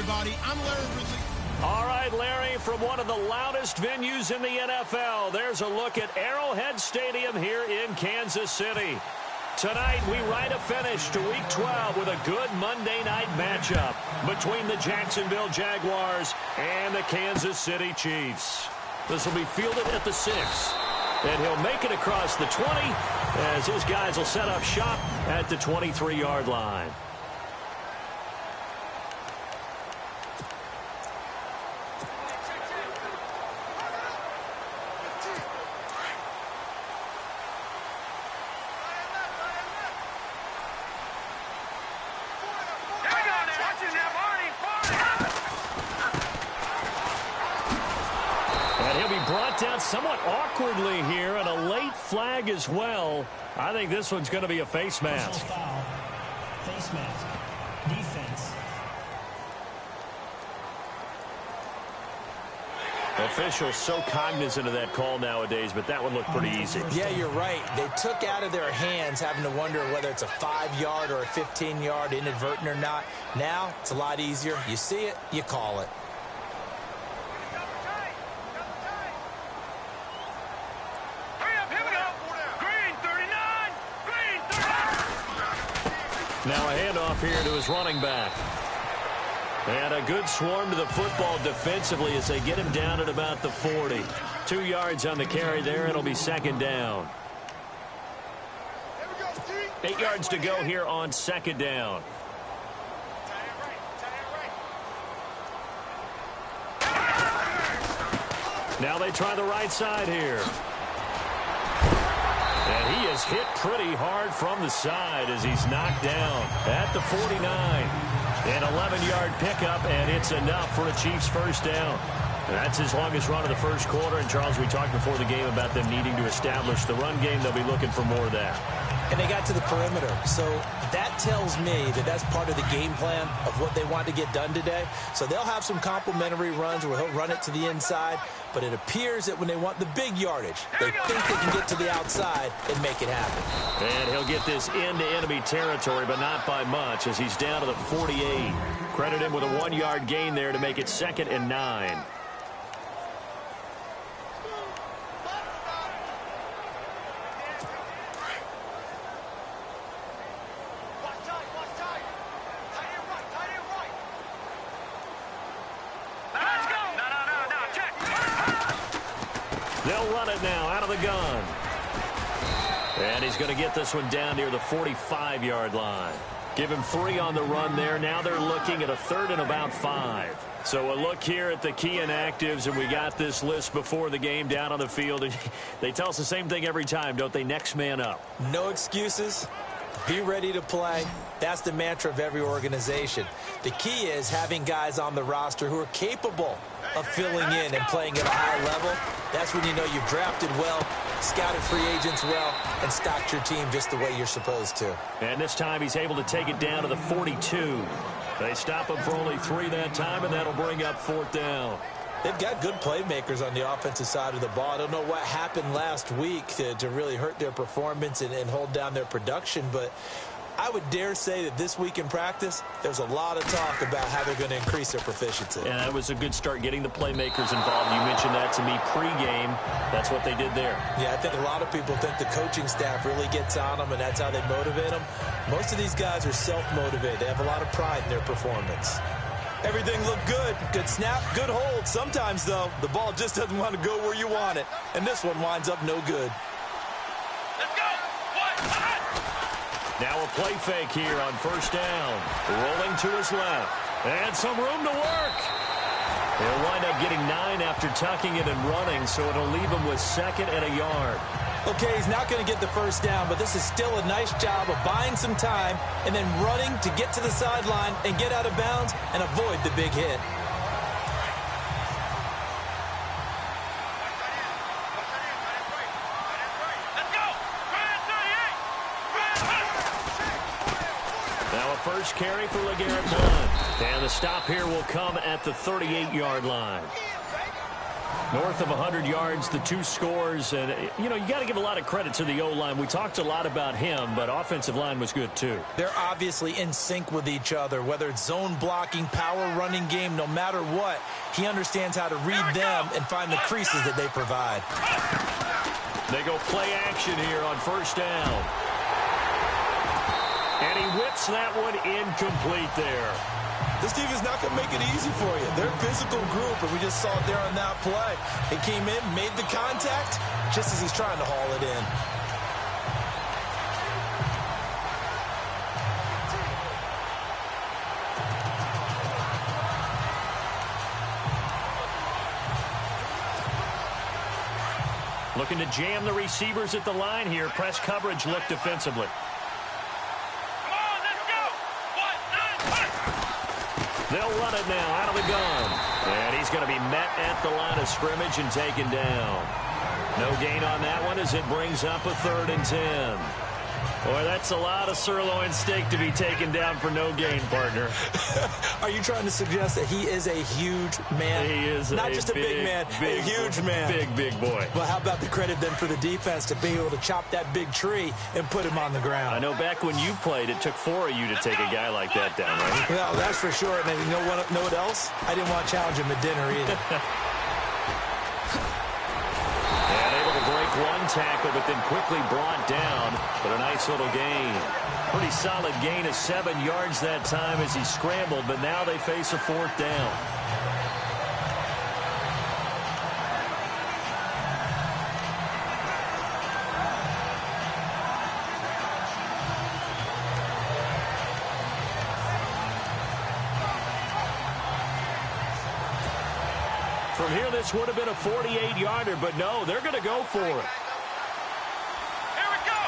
everybody. I'm Larry Ridley. All right, Larry, from one of the loudest venues in the NFL, there's a look at Arrowhead Stadium here in Kansas City. Tonight, we write a finish to Week 12 with a good Monday night matchup between the Jacksonville Jaguars and the Kansas City Chiefs. This will be fielded at the 6, and he'll make it across the 20 as his guys will set up shop at the 23-yard line. Down somewhat awkwardly here, and a late flag as well. I think this one's going to be a face mask. Foul. Face mask. Defense. Officials so cognizant of that call nowadays, but that would look pretty easy. Yeah, you're right. They took out of their hands having to wonder whether it's a 5-yard or a 15-yard, inadvertent or not. Now, it's a lot easier. You see it, you call it. Now a handoff here to his running back. And a good swarm to the football defensively as they get him down at about the 40. 2 yards on the carry there. It'll be second down. 8 yards to go here on second down. Now they try the right side here. And he is hit pretty hard from the side as he's knocked down at the 49. An 11-yard pickup, and it's enough for a Chiefs first down. That's his longest run of the first quarter. And, Charles, we talked before the game about them needing to establish the run game. They'll be looking for more of that. And they got to the perimeter. So that tells me that that's part of the game plan of what they want to get done today. So they'll have some complementary runs where he'll run it to the inside. But it appears that when they want the big yardage, they think they can get to the outside and make it happen. And he'll get this into enemy territory, but not by much as he's down to the 48. Credit him with a 1-yard gain there to make it 2nd and 9. They'll run it now out of the gun. And he's going to get this one down near the 45-yard line. Give him 3 on the run there. Now they're looking at a 3rd and about 5. So a look here at the key inactives, and we got this list before the game down on the field. And they tell us the same thing every time, don't they? Next man up. No excuses. Be ready to play. That's the mantra of every organization. The key is having guys on the roster who are capable of filling in and playing at a high level. That's when you know you've drafted well, scouted free agents well, and stocked your team just the way you're supposed to. And this time he's able to take it down to the 42. They stop him for only 3 that time, and that'll bring up 4th down. They've got good playmakers on the offensive side of the ball. I don't know what happened last week to really hurt their performance and hold down their production, but I would dare say that this week in practice, there's a lot of talk about how they're going to increase their proficiency. And that was a good start getting the playmakers involved. You mentioned that to me pregame. That's what they did there. Yeah, I think a lot of people think the coaching staff really gets on them, and that's how they motivate them. Most of these guys are self-motivated. They have a lot of pride in their performance. Everything looked good. Good snap, good hold. Sometimes, though, the ball just doesn't want to go where you want it. And this one winds up no good. Let's go. Now a play fake here on first down. Rolling to his left. And some room to work. He'll wind up getting 9 after tucking it and running, so it'll leave him with 2nd and a yard. Okay, he's not going to get the first down, but this is still a nice job of buying some time and then running to get to the sideline and get out of bounds and avoid the big hit. Now a first carry for LeGarrette Blount. And the stop here will come at the 38-yard line. North of 100 yards, the 2 scores. And, you got to give a lot of credit to the O-line. We talked a lot about him, but offensive line was good too. They're obviously in sync with each other, whether it's zone blocking, power running game, no matter what. He understands how to read them and find the creases that they provide. They go play action here on first down. And he whips that one incomplete there. This team is not going to make it easy for you. They're a physical group, and we just saw it there on that play. He came in, made the contact, just as he's trying to haul it in. Looking to jam the receivers at the line here. Press coverage look defensively. They'll run it now out of the gun. And he's going to be met at the line of scrimmage and taken down. No gain on that one as it brings up a 3rd and 10. Boy, that's a lot of sirloin steak to be taken down for no gain, partner. Are you trying to suggest that he is a huge man? He is not just a big man, a huge man. Big boy. Well, how about the credit then for the defense to be able to chop that big tree and put him on the ground? I know back when you played, it took 4 of you to take a guy like that down, right? Well, that's for sure. And you know what else? I didn't want to challenge him at dinner either. One tackle, but then quickly brought down, but a nice little gain. Pretty solid gain of 7 yards that time as he scrambled, but now they face a 4th down. From here, this would have been a 48-yarder, but no, they're going to go for it. Here we go.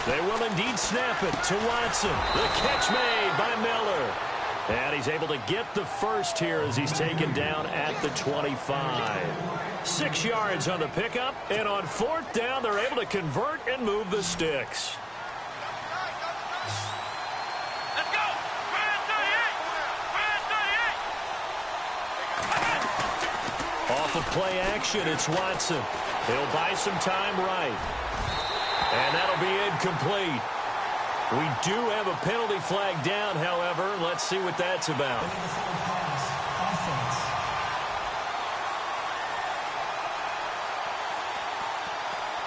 They will indeed snap it to Watson. The catch made by Miller. And he's able to get the first here as he's taken down at the 25. 6 yards on the pickup, and on 4th down, they're able to convert and move the sticks. Off of play action, it's Watson. He'll buy some time right. And that'll be incomplete. We do have a penalty flag down, however. Let's see what that's about.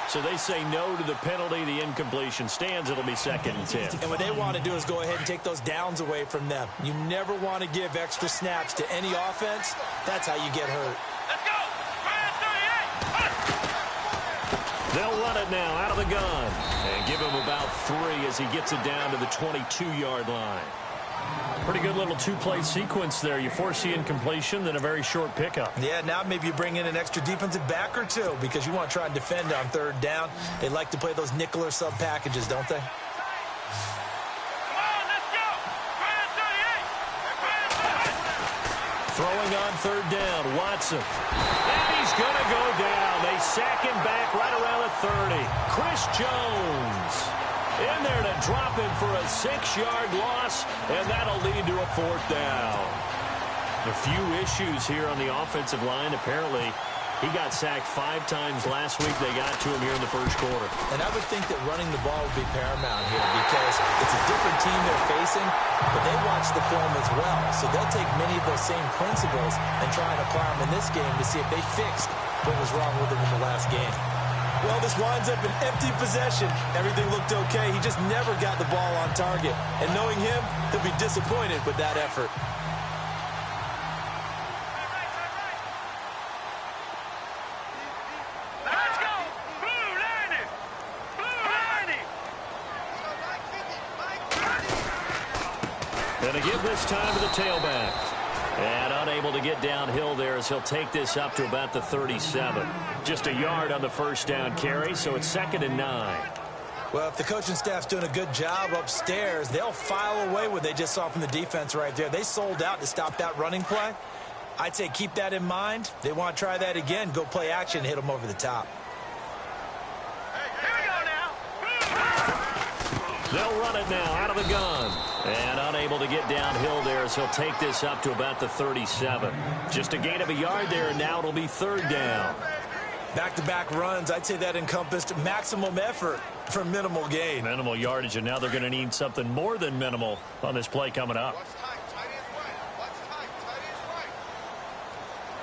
So they say no to the penalty. The incompletion stands. It'll be 2nd and 10. And what they want to do is go ahead and take those downs away from them. You never want to give extra snaps to any offense. That's how you get hurt. They'll run it now out of the gun and give him about 3 as he gets it down to the 22-yard line. Pretty good little 2-play sequence there. You force the incompletion, then a very short pickup. Yeah, now maybe you bring in an extra defensive back or 2 because you want to try and defend on 3rd down. They like to play those nickel or sub packages, don't they? Throwing on 3rd down, Watson. And he's going to go down. They sack him back right around the 30. Chris Jones in there to drop him for a 6-yard loss, and that'll lead to a 4th down. A few issues here on the offensive line. Apparently, he got sacked 5 times last week. They got to him here in the 1st quarter. And I would think that running the ball would be paramount here because it's a different team they're facing, but they watch the film as well. So they'll take many of those same principles and try and apply them in this game to see if they fixed what was wrong with them in the last game. Well, this winds up an empty possession. Everything looked okay. He just never got the ball on target. And knowing him, he'll be disappointed with that effort. And to give this time to the tailback. And unable to get downhill there as he'll take this up to about the 37. Just a yard on the 1st down carry, so it's 2nd and 9. Well, if the coaching staff's doing a good job upstairs, they'll file away what they just saw from the defense right there. They sold out to stop that running play. I'd say keep that in mind. They want to try that again. Go play action, hit them over the top. Here we go now. They'll run it now out of the gun. And unable to get downhill there, so he'll take this up to about the 37. Just a gain of a yard there, and now it'll be 3rd down. Back-to-back runs, I'd say that encompassed maximum effort for minimal gain. Minimal yardage, and now they're going to need something more than minimal on this play coming up.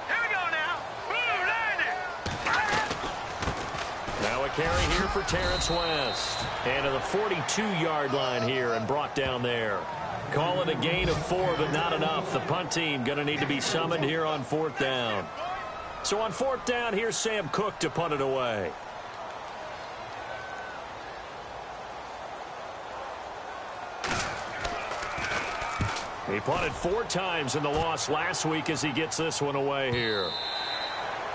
Here we go now. Blue landing. Now a carry here for Terrence West. And to the 42-yard line here and brought down there. Call it a gain of 4, but not enough. The punt team going to need to be summoned here on 4th down. So on 4th down, here's Sam Cook to punt it away. He punted 4 times in the loss last week as he gets this one away here.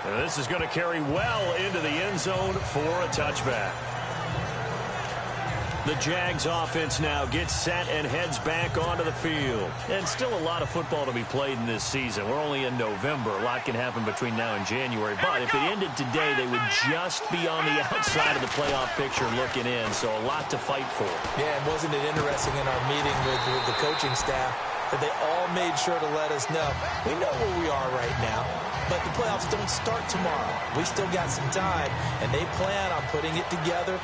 And this is going to carry well into the end zone for a touchback. The Jags offense now gets set and heads back onto the field. And still a lot of football to be played in this season. We're only in November. A lot can happen between now and January. But if it ended today, they would just be on the outside of the playoff picture looking in. So a lot to fight for. Yeah, and wasn't it interesting in our meeting with the coaching staff that they all made sure to let us know, we know where we are right now, but the playoffs don't start tomorrow. We still got some time, and they plan on putting it together,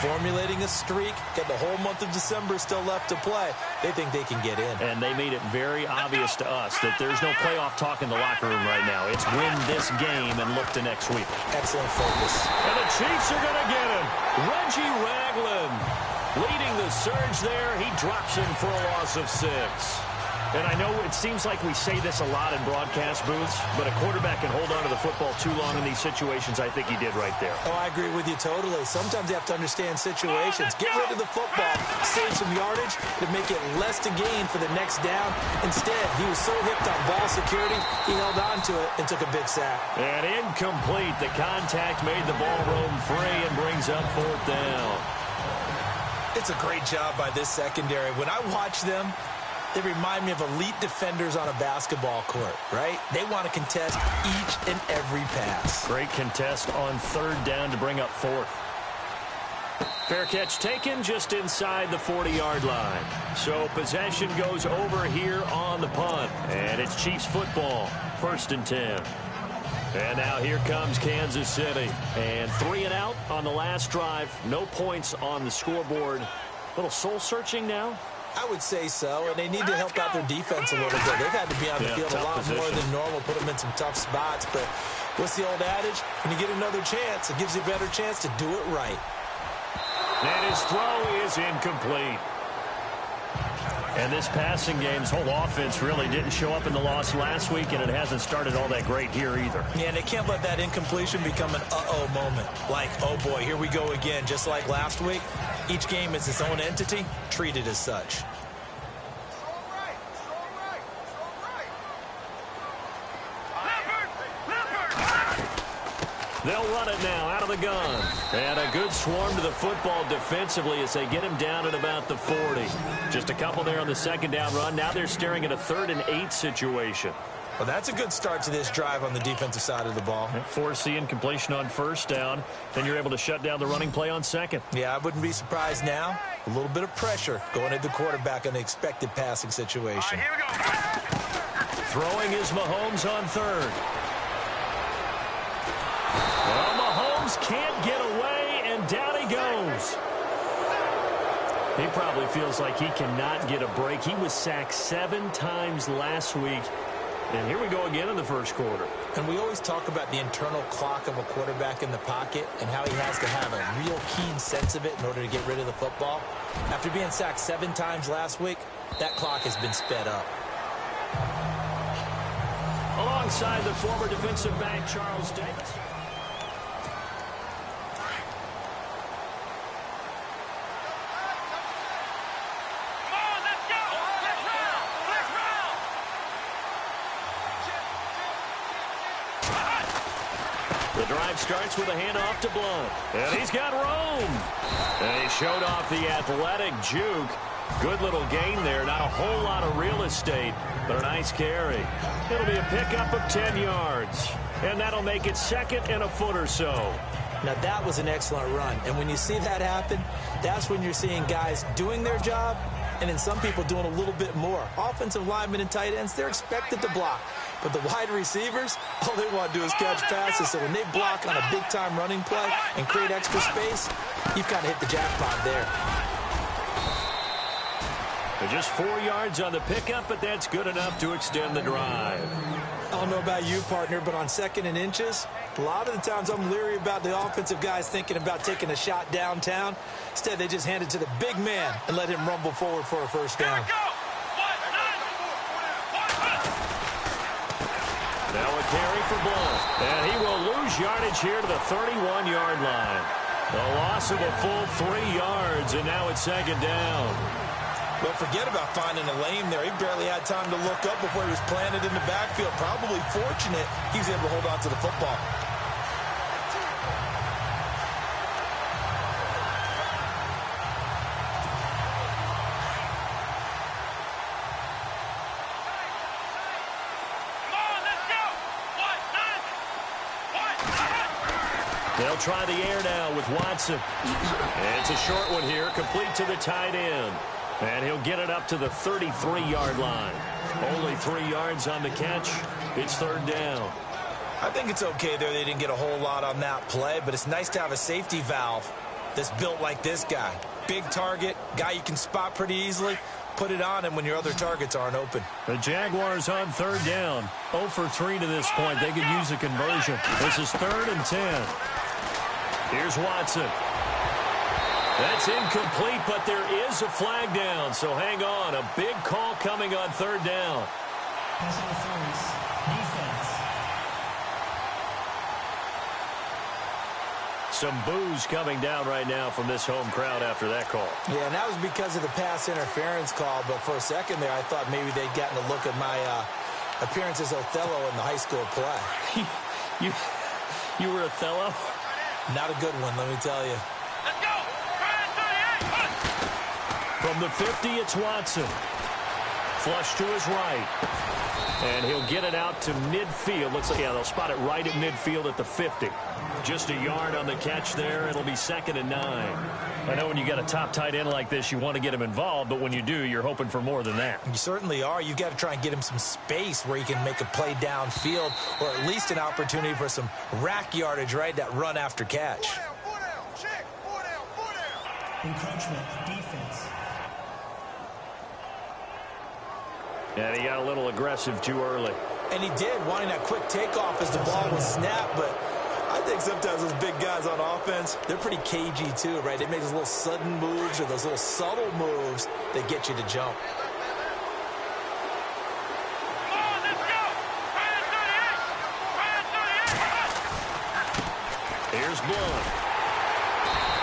formulating a streak, got the whole month of December still left to play. They think they can get in. And they made it very obvious to us that there's no playoff talk in the locker room right now. It's win this game and look to next week. Excellent focus. And the Chiefs are going to get him. Reggie Ragland leading the surge there. He drops him for a loss of 6. And I know it seems like we say this a lot in broadcast booths, but a quarterback can hold on to the football too long in these situations. I think he did right there. Oh, I agree with you totally. Sometimes you have to understand situations. Get rid of the football, save some yardage to make it less to gain for the next down. Instead, he was so hipped on ball security, he held on to it and took a big sack. And incomplete. The contact made the ball roam free and brings up 4th down. It's a great job by this secondary. When I watch them, they remind me of elite defenders on a basketball court, right? They want to contest each and every pass. Great contest on 3rd down to bring up 4th. Fair catch taken just inside the 40-yard line. So possession goes over here on the punt. And it's Chiefs football, 1st and 10. And now here comes Kansas City. And 3 and out on the last drive. No points on the scoreboard. Little soul-searching now. I would say so, and they need to help out their defense a little bit. They've had to be on the field a lot more than normal, put them in some tough spots. But what's the old adage? When you get another chance, it gives you a better chance to do it right. And his throw is incomplete. And this passing game's whole offense really didn't show up in the loss last week, and it hasn't started all that great here either. Yeah, and they can't let that incompletion become an uh-oh moment. Like, oh boy, here we go again, just like last week. Each game is its own entity, treated as such. They'll run it now out of the gun. And a good swarm to the football defensively as they get him down at about the 40. Just a couple there on the 2nd down run. Now they're staring at a 3rd and 8 situation. Well, that's a good start to this drive on the defensive side of the ball. Force the incompletion on 1st down. Then you're able to shut down the running play on 2nd. Yeah, I wouldn't be surprised now. A little bit of pressure going at the quarterback in an expected passing situation. Here we go. Throwing is Mahomes on 3rd. Well, Mahomes can't get away, and down he goes. He probably feels like he cannot get a break. He was sacked 7 times last week. And here we go again in the 1st quarter. And we always talk about the internal clock of a quarterback in the pocket and how he has to have a real keen sense of it in order to get rid of the football. After being sacked 7 times last week, that clock has been sped up. Alongside the former defensive back, Charles Davis. The drive starts with a handoff to Blunt. And he's got room. And he showed off the athletic juke. Good little gain there. Not a whole lot of real estate, but a nice carry. It'll be a pickup of 10 yards. And that'll make it 2nd and a foot or so. Now, that was an excellent run. And when you see that happen, that's when you're seeing guys doing their job and then some people doing a little bit more. Offensive linemen and tight ends, they're expected to block. But the wide receivers, all they want to do is catch passes. So when they block on a big-time running play and create extra space, you've kind of hit the jackpot there. Just 4 yards on the pickup, but that's good enough to extend the drive. I don't know about you, partner, but on 2nd and inches, a lot of the times I'm leery about the offensive guys thinking about taking a shot downtown. Instead, they just hand it to the big man and let him rumble forward for a first down. Now a carry for Blunt. And he will lose yardage here to the 31-yard line. A loss of a full 3 yards, and now it's 2nd down. Well, forget about finding a lane there. He barely had time to look up before he was planted in the backfield. Probably fortunate he was able to hold on to the football. They'll try the air now with Watson. And it's a short one here, complete to the tight end. And he'll get it up to the 33-yard line. Only 3 yards on the catch. It's 3rd down. I think it's okay there. They didn't get a whole lot on that play, but it's nice to have a safety valve that's built like this guy. Big target, guy you can spot pretty easily. Put it on him when your other targets aren't open. The Jaguars on 3rd down. 0 for 3 to this point. They could use a conversion. This is 3rd and 10. Here's Watson. That's incomplete, but there is a flag down, so hang on. A big call coming on 3rd down. Pass interference. Defense. Some boos coming down right now from this home crowd after that call. Yeah, and that was because of the pass interference call, but for a second there, I thought maybe they'd gotten a look at my appearance as Othello in the high school play. You were Othello? Not a good one, let me tell you. Let's go! From the 50, it's Watson. Flush to his right. And he'll get it out to midfield. Looks like, yeah, they'll spot it right at midfield at the 50. Just a yard on the catch there. It'll be 2nd and 9. I know when you got a top tight end like this, you want to get him involved, but when you do, you're hoping for more than that. You certainly are. You've got to try and get him some space where he can make a play downfield, or at least an opportunity for some rack yardage, right? That run after catch. Encroachment. Defense. And he got a little aggressive too early. And he did, wanting that quick takeoff as the ball was snapped, but I think sometimes those big guys on offense, they're pretty cagey too, right? They make those little sudden moves or those little subtle moves that get you to jump. Here's Blunt.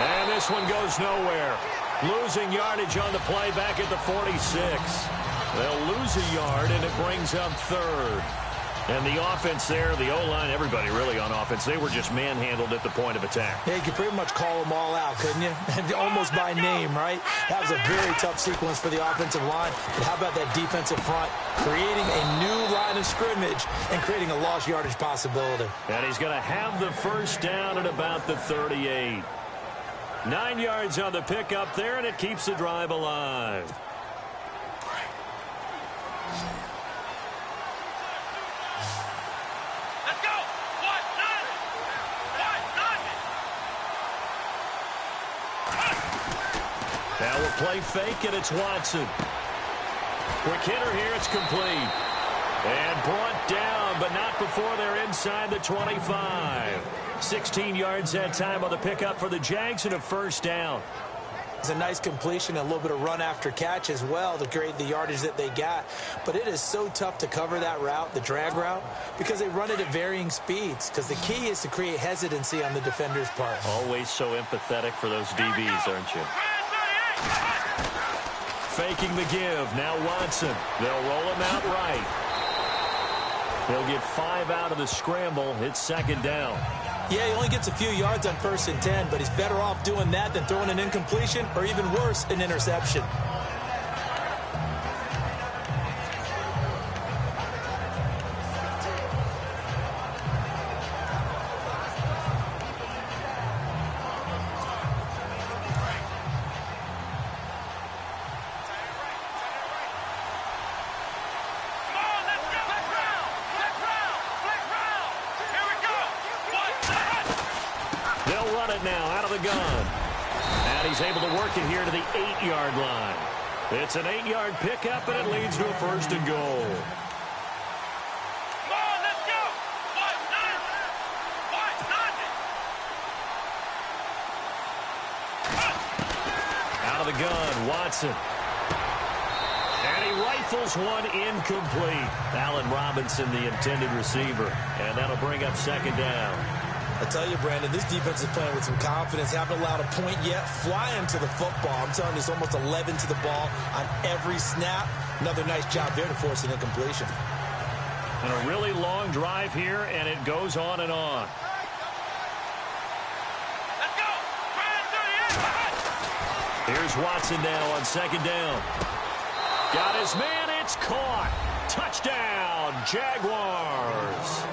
And this one goes nowhere. Losing yardage on the play back at the 46. They'll lose a yard, and it brings up 3rd. And the offense there, the O-line, everybody really on offense, they were just manhandled at the point of attack. Yeah, you could pretty much call them all out, couldn't you? Almost by name, right? That was a very tough sequence for the offensive line. But how about that defensive front? Creating a new line of scrimmage and creating a lost yardage possibility. And he's going to have the first down at about the 38. 9 yards on the pickup there, and it keeps the drive alive. Now we'll play fake, and it's Watson. Quick hitter here, it's complete. And brought down, but not before they're inside the 25. 16 yards that time on the pickup for the Jags and a first down. It's a nice completion, a little bit of run after catch as well to create the yardage that they got. But it is so tough to cover that route, the drag route, because they run it at varying speeds. Because the key is to create hesitancy on the defender's part. Always so empathetic for those DBs, aren't you? Faking the give. Now Watson. They'll roll him out right. He'll get 5 out of the scramble. It's 2nd down. Yeah, he only gets a few yards on 1st and 10, but he's better off doing that than throwing an incompletion or even worse, an interception. it now out of the gun. And he's able to work it here to the 8-yard line. It's an 8-yard pickup, and it leads to a 1st and goal. Come on, let's go. Out of the gun, Watson. And he rifles one incomplete. Allen Robinson, the intended receiver. And that'll bring up 2nd down. I tell you, Brandon, this defense is playing with some confidence. Haven't allowed a point yet. Flying to the football. I'm telling you, it's almost 11 to the ball on every snap. Another nice job there to force an incompletion. And a really long drive here, and it goes on and on. Let's go. Here's Watson now on 2nd down. Got his man. It's caught. Touchdown, Jaguars.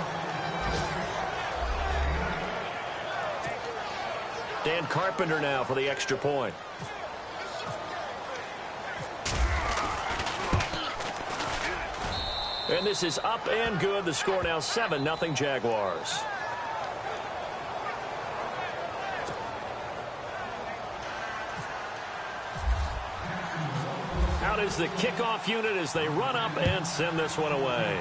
Dan Carpenter now for the extra point. And this is up and good. The score now 7-0 Jaguars. Out is the kickoff unit as they run up and send this one away.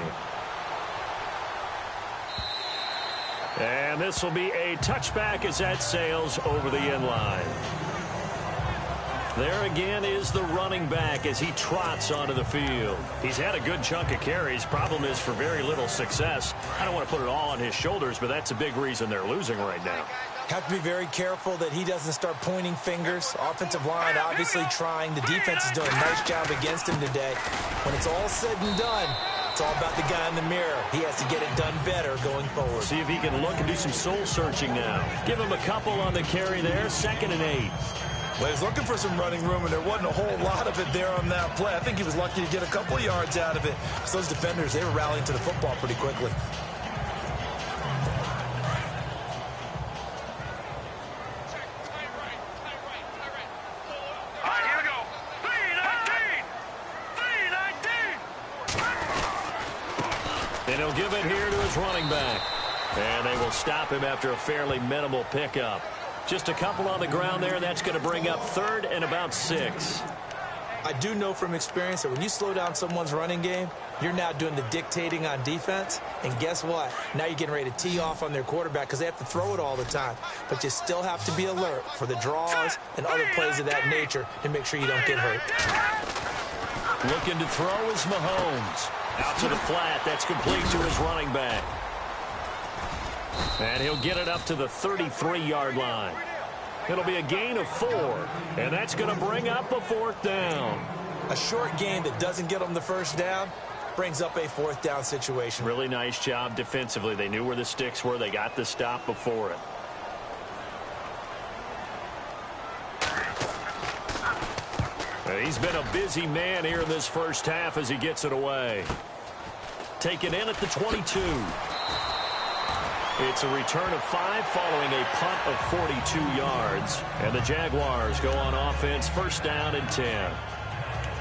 And this will be a touchback as that sails over the end line. There again is the running back as he trots onto the field. He's had a good chunk of carries. Problem is for very little success. I don't want to put it all on his shoulders, but that's a big reason they're losing right now. Have to be very careful that he doesn't start pointing fingers. Offensive line obviously trying. The defense is doing a nice job against him today. When it's all said and done, it's all about the guy in the mirror. He has to get it done better going forward. See if he can look and do some soul searching now. Give him a couple on the carry there. 2nd and 8. Well, he was looking for some running room, and there wasn't a whole lot of it there on that play. I think he was lucky to get a couple of yards out of it. So those defenders, they were rallying to the football pretty quickly. All right, here we go. 3-19. And he'll give it here to his running back. And they will stop him after a fairly minimal pickup. Just a couple on the ground there. That's going to bring up 3rd and about 6. I do know from experience that when you slow down someone's running game, you're now doing the dictating on defense. And guess what? Now you're getting ready to tee off on their quarterback because they have to throw it all the time. But you still have to be alert for the draws and other plays of that nature to make sure you don't get hurt. Looking to throw is Mahomes. Out to the flat. That's complete to his running back. And he'll get it up to the 33-yard line. It'll be a gain of 4. And that's going to bring up a 4th down. A short gain that doesn't get them the 1st down brings up a 4th down situation. Really nice job defensively. They knew where the sticks were. They got the stop before it. He's been a busy man here in this first half as he gets it away. Taken in at the 22. It's a return of 5 following a punt of 42 yards. And the Jaguars go on offense, 1st down and 10.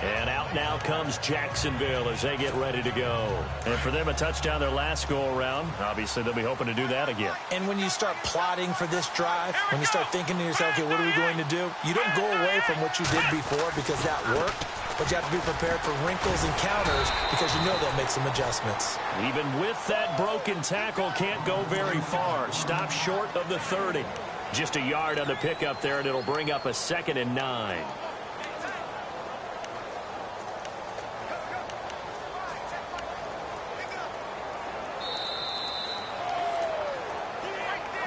And out now comes Jacksonville as they get ready to go. And for them, a touchdown their last go-around. Obviously, they'll be hoping to do that again. And when you start plotting for this drive, when you start thinking to yourself, okay, what are we going to do? You don't go away from what you did before because that worked. But you have to be prepared for wrinkles and counters because you know they'll make some adjustments. Even with that broken tackle, can't go very far. Stop short of the 30. Just a yard on the pickup there, and it'll bring up a 2nd and 9.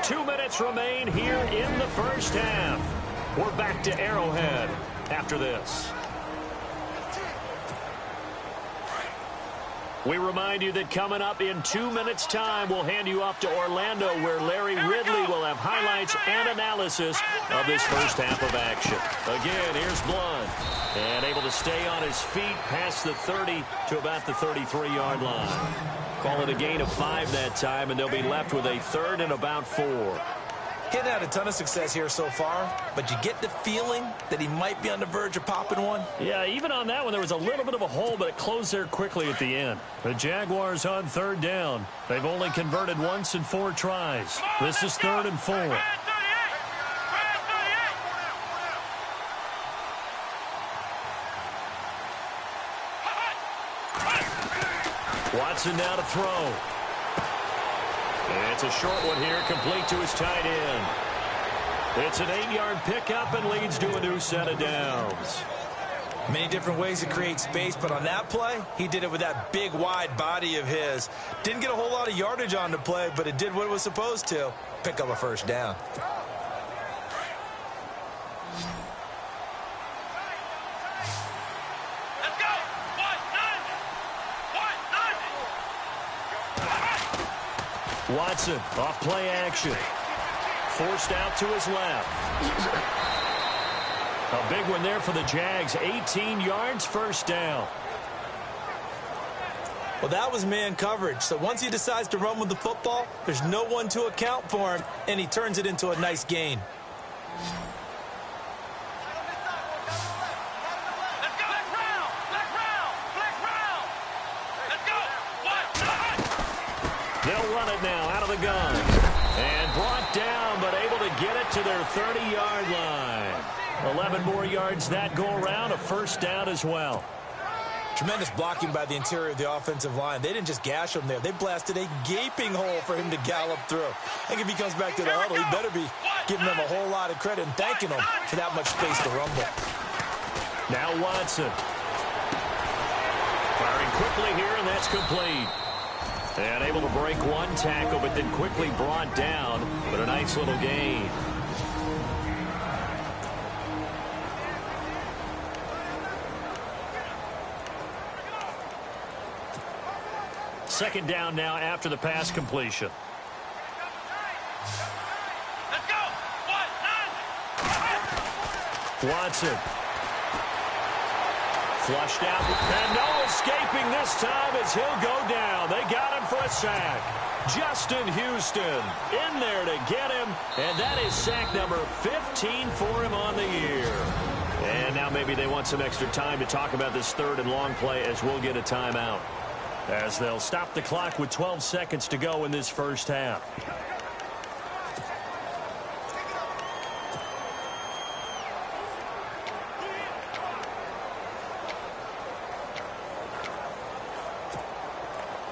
Two minutes remain here in the first half. We're back to Arrowhead after this. We remind you that coming up in 2 minutes' time, we'll hand you off to Orlando, where Larry Ridley will have highlights and analysis of this first half of action. Again, here's Blunt. And able to stay on his feet past the 30 to about the 33-yard line. Call it a gain of 5 that time, and they'll be left with a 3rd and about 4. Getting had a ton of success here so far, but you get the feeling that he might be on the verge of popping one. Yeah, even on that one, there was a little bit of a hole, but it closed there quickly at the end. The Jaguars on 3rd down. They've only converted once in 4 tries. This is 3rd and 4. Watson now to throw. It's a short one here, complete to his tight end. It's an 8-yard pickup and leads to a new set of downs. Many different ways to create space, but on that play, he did it with that big, wide body of his. Didn't get a whole lot of yardage on the play, but it did what it was supposed to. Pick up a first down. Let's go. Watson off play action. Forced out to his left. A big one there for the Jags. 18 yards, first down. Well, that was man coverage. So once he decides to run with the football, there's no one to account for him, and he turns it into a nice gain. Let's go. Flex round. Flex round. Let's go. They'll run it now out of the gun. And brought down, but able to get it to their 30-yard line. 11 more yards that go around, a first down as well. Tremendous blocking by the interior of the offensive line. They didn't just gash him there. They blasted a gaping hole for him to gallop through. I think if he comes back to the huddle, he better be giving them a whole lot of credit and thanking them for that much space to rumble. Now Watson. Firing quickly here, and that's complete. And able to break one tackle, but then quickly brought down. But a nice little gain. Second down now after the pass completion. Let's go. Watson. Flushed out. And no escaping this time as he'll go down. They got him for a sack. Justin Houston in there to get him. And that is sack number 15 for him on the year. And now maybe they want some extra time to talk about this third and long play as we'll get a timeout. As they'll stop the clock with 12 seconds to go in this first half.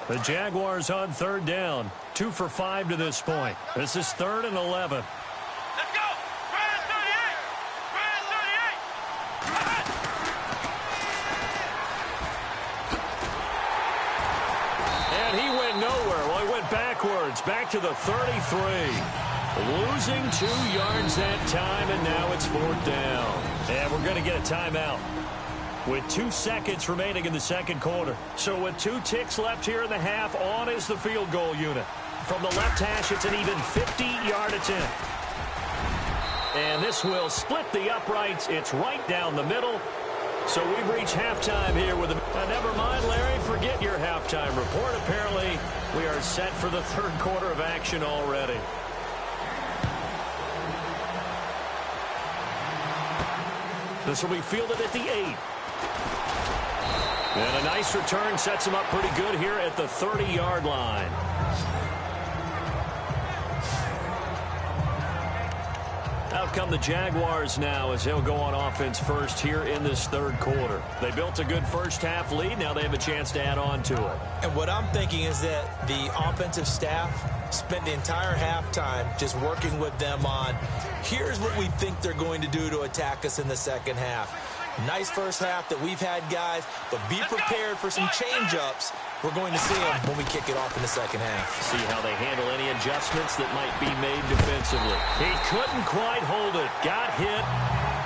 The Jaguars on third down. 2 for 5 to this point. This is 3rd and 11. Let's go. Brand 38. And he went nowhere. Well, he went backwards. Back to the 33. Losing 2 yards that time, and now it's 4th down. And we're going to get a timeout with 2 seconds remaining in the second quarter. So with 2 ticks left here in the half, on is the field goal unit. From the left hash, it's an even 50-yard attempt. And this will split the uprights. It's right down the middle. So we've reached halftime here with never mind, Larry, forget your halftime report. Apparently, we are set for the third quarter of action already. This will be fielded at the 8. And a nice return sets him up pretty good here at the 30-yard line. Out come the Jaguars now as they'll go on offense first here in this third quarter. They built a good first half lead. Now they have a chance to add on to it. And what I'm thinking is that the offensive staff spent the entire halftime just working with them on, here's what we think they're going to do to attack us in the second half. Nice first half that we've had, guys, but be prepared for some change-ups. We're going to see them when we kick it off in the second half. See how they handle any adjustments that might be made defensively. He couldn't quite hold it. Got hit.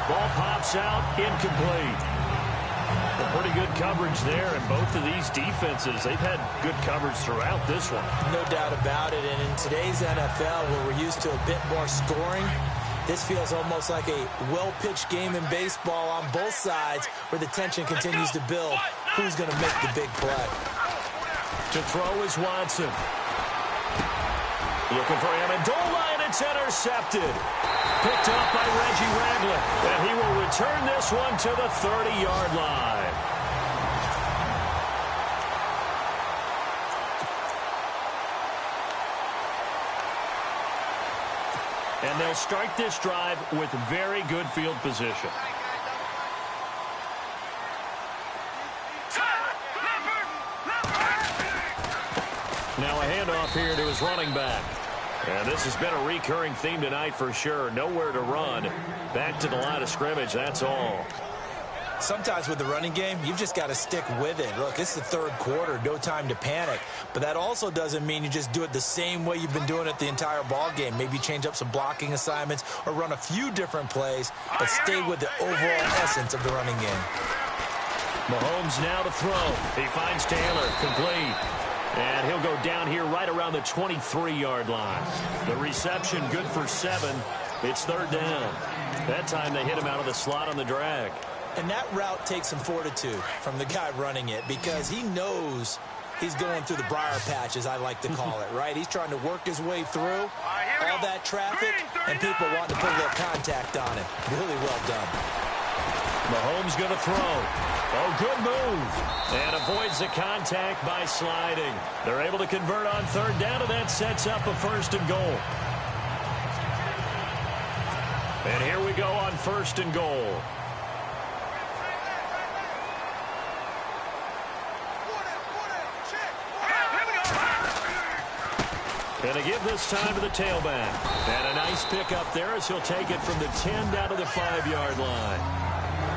Ball pops out. Incomplete. A pretty good coverage there, and both of these defenses, they've had good coverage throughout this one. No doubt about it, and in today's NFL, where we're used to a bit more scoring, this feels almost like a well-pitched game in baseball on both sides where the tension continues to build. Who's going to make the big play? To throw is Watson. Looking for Amendola, and it's intercepted. Picked up by Reggie Ragland. And he will return this one to the 30-yard line. And they'll start this drive with very good field position. Now a handoff here to his running back. And this has been a recurring theme tonight for sure. Nowhere to run. Back to the line of scrimmage, that's all. Sometimes with the running game, you've just got to stick with it. Look, it's the third quarter, no time to panic. But that also doesn't mean you just do it the same way you've been doing it the entire ball game. Maybe change up some blocking assignments or run a few different plays, but stay with the overall essence of the running game. Mahomes now to throw. He finds Taylor, complete. And he'll go down here right around the 23-yard line. The reception good for 7. It's third down. That time they hit him out of the slot on the drag. And that route takes some fortitude from the guy running it because he knows he's going through the briar patch, as I like to call it, right? He's trying to work his way through all that traffic and people wanting to put a little contact on him. Really well done. Mahomes going to throw. Oh, good move. And avoids the contact by sliding. They're able to convert on third down, and that sets up a first and goal. And here we go on first and goal. And to give this time to the tailback. And a nice pick up there as he'll take it from the 10 down to the 5-yard line.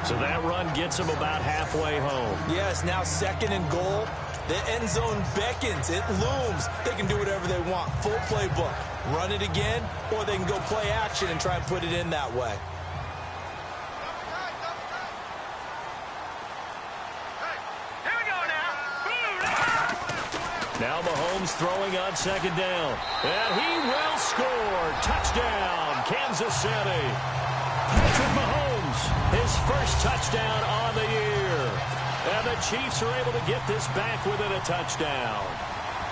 So that run gets him about halfway home. Yes, now second and goal. The end zone beckons. It looms. They can do whatever they want. Full playbook. Run it again, or they can go play action and try and put it in that way. Now Mahomes throwing on second down. And he will score. Touchdown, Kansas City. Patrick Mahomes, his first touchdown on the year. And the Chiefs are able to get this back within a touchdown.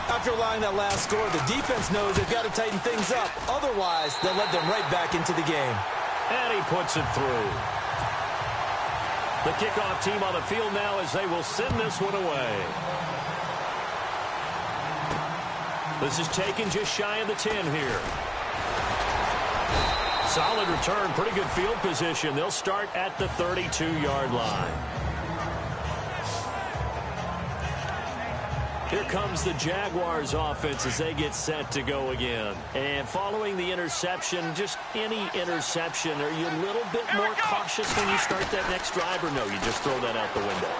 After allowing that last score, the defense knows they've got to tighten things up. Otherwise, they'll let them right back into the game. And he puts it through. The kickoff team on the field now as they will send this one away. This is taken just shy of the 10 here. Solid return, pretty good field position. They'll start at the 32-yard line. Here comes the Jaguars offense as they get set to go again. And following the interception, just any interception, are you a little bit more cautious when you start that next drive, or no, you just throw that out the window?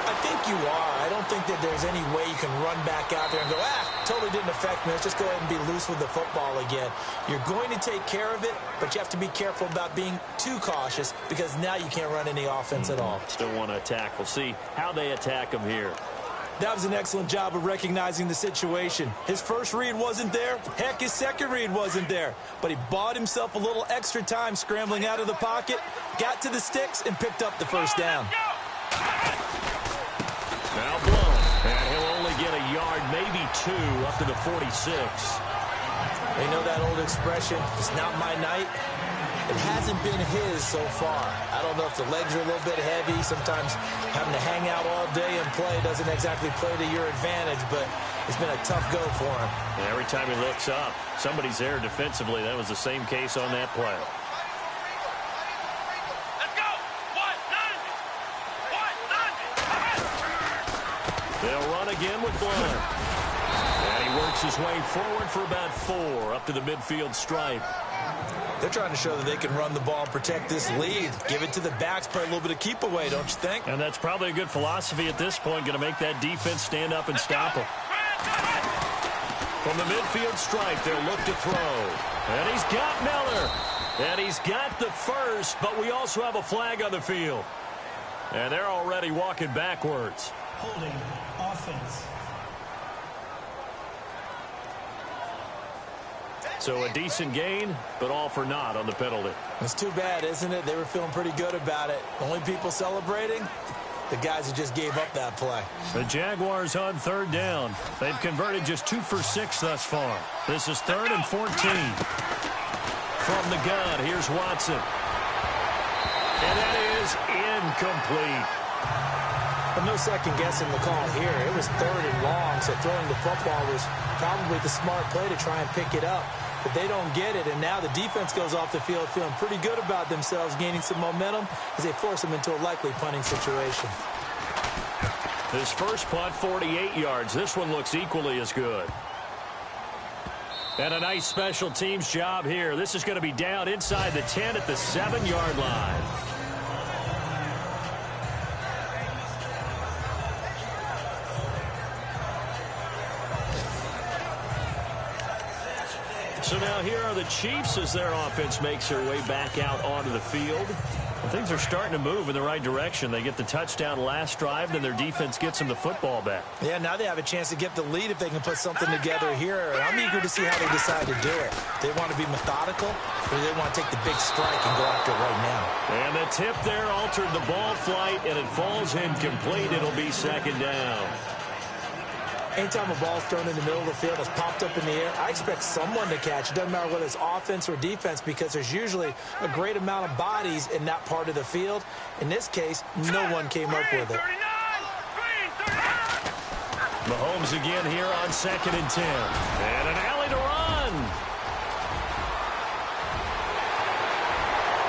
I think you are. I don't think that there's any way you can run back out there and go, totally didn't affect me. Let's just go ahead and be loose with the football again. You're going to take care of it, but you have to be careful about being too cautious because now you can't run any offense at all. Still want to attack. We'll see how they attack him here. That was an excellent job of recognizing the situation. His first read wasn't there. Heck, his second read wasn't there. But he bought himself a little extra time scrambling out of the pocket, got to the sticks, and picked up the first down. Now blown. And he'll only get a yard, maybe 2, up to the 46. They know that old expression, it's not my night. It hasn't been his so far. I don't know if the legs are a little bit heavy. Sometimes having to hang out all day and play doesn't exactly play to your advantage, but it's been a tough go for him. And every time he looks up, somebody's there defensively. That was the same case on that play. Let's go! They'll run again with Blunt. And he works his way forward for about 4 up to the midfield stripe. They're trying to show that they can run the ball and protect this lead. Give it to the backs, play a little bit of keep away, don't you think? And that's probably a good philosophy at this point, going to make that defense stand up and stop him. From the midfield stripe, they'll look to throw. And he's got Miller. And he's got the first, but we also have a flag on the field. And they're already walking backwards. Holding offense. So a decent gain, but all for naught on the penalty. It's too bad, isn't it? They were feeling pretty good about it. Only people celebrating, the guys who just gave up that play. The Jaguars on third down. They've converted just 2 for 6 thus far. This is 3rd and 14. From the gun, here's Watson. And that is incomplete. But no second guessing the call here. It was 3rd and long, so throwing the football was probably the smart play to try and pick it up. But they don't get it, and now the defense goes off the field feeling pretty good about themselves, gaining some momentum as they force them into a likely punting situation. His first punt, 48 yards. This one looks equally as good. And a nice special teams job here. This is going to be down inside the 10 at the 7-yard line. So now here are the Chiefs as their offense makes their way back out onto the field. And things are starting to move in the right direction. They get the touchdown last drive, then their defense gets them the football back. Yeah, now they have a chance to get the lead if they can put something together here. And I'm eager to see how they decide to do it. They want to be methodical, or they want to take the big strike and go after it right now. And the tip there altered the ball flight, and it falls incomplete. It'll be second down. Anytime a ball's thrown in the middle of the field, it's popped up in the air, I expect someone to catch. It doesn't matter whether it's offense or defense, because there's usually a great amount of bodies in that part of the field. In this case, no one came up with it. Mahomes again here on 2nd and 10. And an alley to run.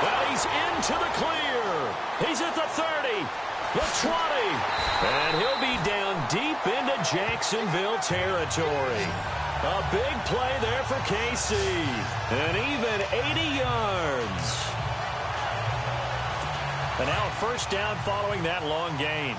Well, he's into the clear. He's at the 30. The 20, and he'll be down deep into Jacksonville territory. A big play there for KC, and even 80 yards. And now a first down following that long gain.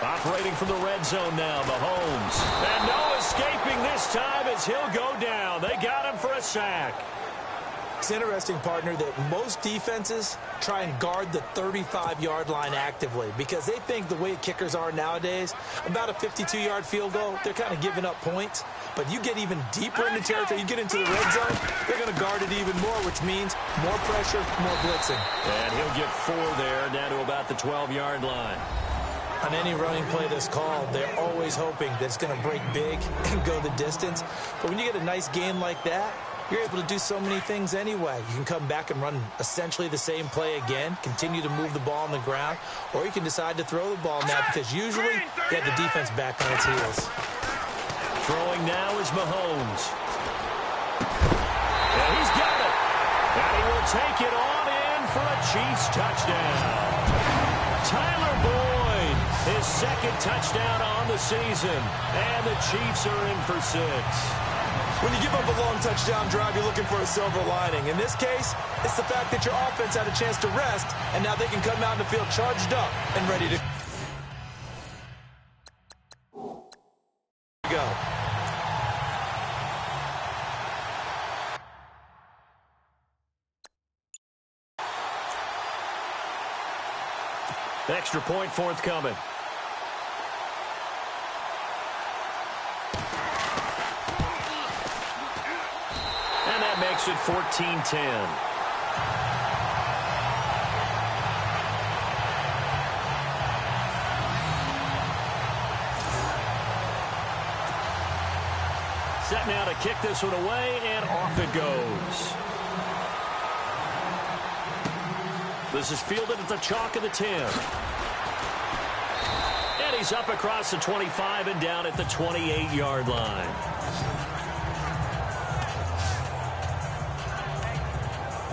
Operating from the red zone now, Mahomes. And no escaping this time as he'll go down. They got him for a sack. It's interesting, partner, that most defenses try and guard the 35-yard line actively because they think the way kickers are nowadays, about a 52-yard field goal, they're kind of giving up points. But you get even deeper into territory, you get into the red zone, they're going to guard it even more, which means more pressure, more blitzing. And he'll get 4 there, down to about the 12-yard line. On any running play that's called, they're always hoping that it's going to break big and go the distance. But when you get a nice gain like that, you're able to do so many things anyway. You can come back and run essentially the same play again, continue to move the ball on the ground, or you can decide to throw the ball now because usually you have the defense back on its heels. Throwing now is Mahomes. And he's got it. And he will take it on in for a Chiefs touchdown. Tyler Boyd, his 2nd touchdown on the season. And the Chiefs are in for 6. When you give up a long touchdown drive, you're looking for a silver lining. In this case, it's the fact that your offense had a chance to rest, and now they can come out in the field charged up and ready to go. Extra point forthcoming. And that makes it 14-10. Set now to kick this one away, and off it goes. This is fielded at the chalk of the 10. And he's up across the 25 and down at the 28-yard line.